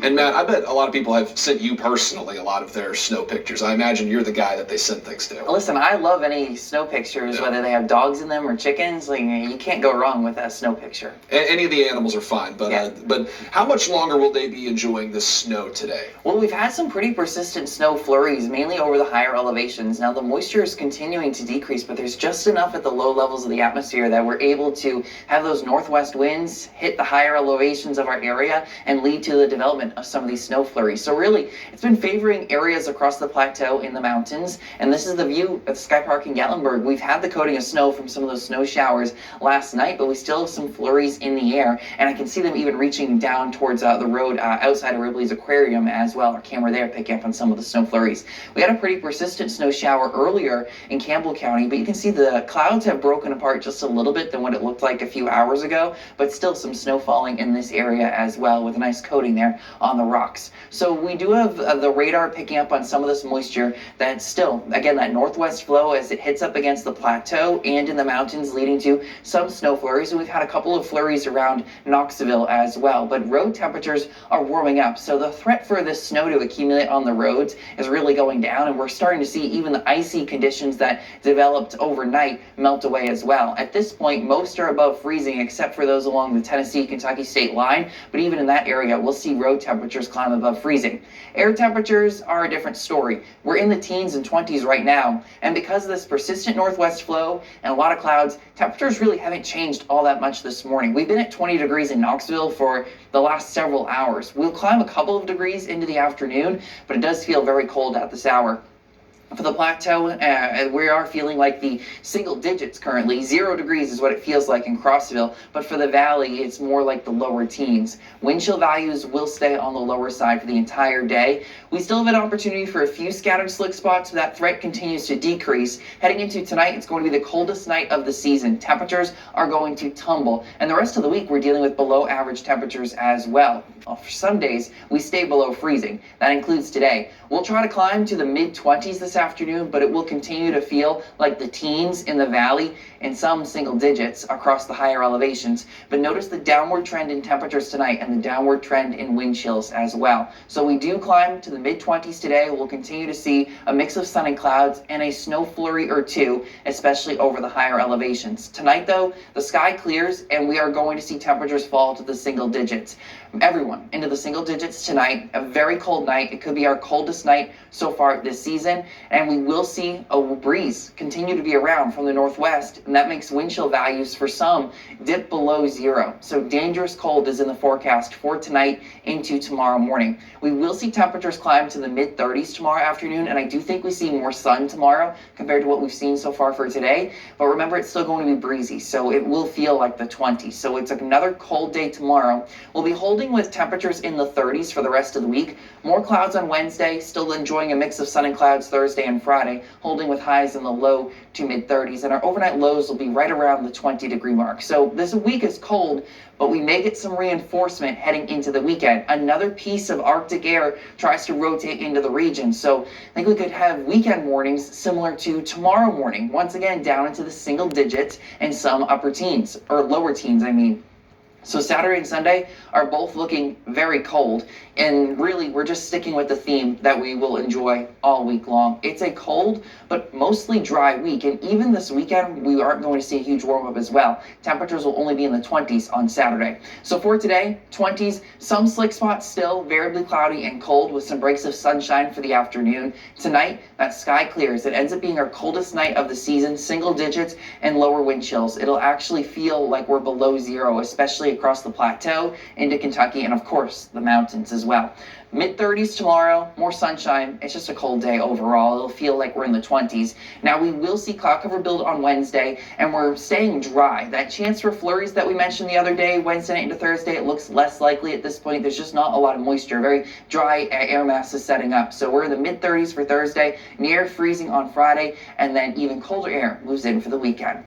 And Matt, I bet a lot of people have sent you personally a lot of their snow pictures. I imagine you're the guy that they send things to. Listen, I love any snow pictures, whether they have dogs in them or chickens. Like, you can't go wrong with a snow picture. Any of the animals are fine, but how much longer will they be enjoying the snow today? Well, we've had some pretty persistent snow flurries, mainly over the higher elevations. Now, the moisture is continuing to decrease, but there's just enough at the low levels of the atmosphere that we're able to have those northwest winds hit the higher elevations of our area and lead to the development of some of these snow flurries. So really, it's been favoring areas across the plateau in the mountains, and this is the view of Sky Park in Gatlinburg. We've had the coating of snow from some of those snow showers last night, but we still have some flurries in the air, and I can see them even reaching down towards the road outside of Ripley's Aquarium as well. Our camera there picking up on some of the snow flurries. We had a pretty persistent snow shower earlier in Campbell County, but you can see the clouds have broken apart just a little bit than what it looked like a few hours ago, but still some snow falling in this area as well with a nice coating there on the rocks. So we do have the radar picking up on some of this moisture that's still, again, that northwest flow as it hits up against the plateau and in the mountains, leading to some snow flurries. And we've had a couple of flurries around Knoxville as well, but road temperatures are warming up. So the threat for this snow to accumulate on the roads is really going down, and we're starting to see even the icy conditions that developed overnight melt away as well. At this point, most are above freezing except for those along the Tennessee-Kentucky state line, but even in that area, we'll see road temperatures climb above freezing. Air temperatures are a different story. We're in the teens and 20s right now, and because of this persistent northwest flow and a lot of clouds, temperatures really haven't changed all that much this morning. We've been at 20 degrees in Knoxville for the last several hours. We'll climb a couple of degrees into the afternoon, but it does feel very cold at this hour. For the plateau, we are feeling like the single digits currently. 0 degrees is what it feels like in Crossville, but for the valley, it's more like the lower teens. Wind chill values will stay on the lower side for the entire day. We still have an opportunity for a few scattered slick spots, but that threat continues to decrease. Heading into tonight, it's going to be the coldest night of the season. Temperatures are going to tumble, and the rest of the week, we're dealing with below average temperatures as well. For some days, we stay below freezing. That includes today. We'll try to climb to the mid-20s this afternoon, but it will continue to feel like the teens in the valley and some single digits across the higher elevations. But notice the downward trend in temperatures tonight and the downward trend in wind chills as well. So we do climb to the mid-20s today. We'll continue to see a mix of sun and clouds and a snow flurry or two, especially over the higher elevations. Tonight, though, the sky clears and we are going to see temperatures fall to the single digits. Everyone into the single digits tonight. A very cold night. It could be our coldest night so far this season, and we will see a breeze continue to be around from the northwest, and that makes wind chill values for some dip below 0. So dangerous cold is in the forecast for tonight into tomorrow morning. We will see temperatures climb to the mid-30s tomorrow afternoon, and I do think we see more sun tomorrow compared to what we've seen so far for today. But remember, it's still going to be breezy, so it will feel like the 20s. So it's another cold day tomorrow. We'll be holding with temperatures in the 30s for the rest of the week. More clouds on Wednesday, still enjoying a mix of sun and clouds Thursday and Friday, holding with highs in the low to mid-30s, and our overnight lows will be right around the 20-degree mark. So this week is cold, but we may get some reinforcement heading into the weekend. Another piece of Arctic air tries to rotate into the region, so I think we could have weekend mornings similar to tomorrow morning, once again down into the single digits and some upper teens, or lower teens, I mean. So Saturday and Sunday are both looking very cold, and really we're just sticking with the theme that we will enjoy all week long. It's a cold but mostly dry week, and even this weekend we aren't going to see a huge warm up as well. Temperatures will only be in the 20s on Saturday. So for today, 20s, some slick spots still, variably cloudy and cold with some breaks of sunshine for the afternoon. Tonight, that sky clears. It ends up being our coldest night of the season, single digits and lower wind chills. It'll actually feel like we're below 0, especially across the plateau into Kentucky and of course the mountains as well. Mid-30s tomorrow, more sunshine. It's just a cold day overall. It'll feel like we're in the 20s. Now we will see cloud cover build on Wednesday, and we're staying dry. That chance for flurries that we mentioned the other day, Wednesday night into Thursday, it looks less likely at this point. There's just not a lot of moisture. Very dry air mass is setting up. So we're in the mid-30s for Thursday, near freezing on Friday, and then even colder air moves in for the weekend.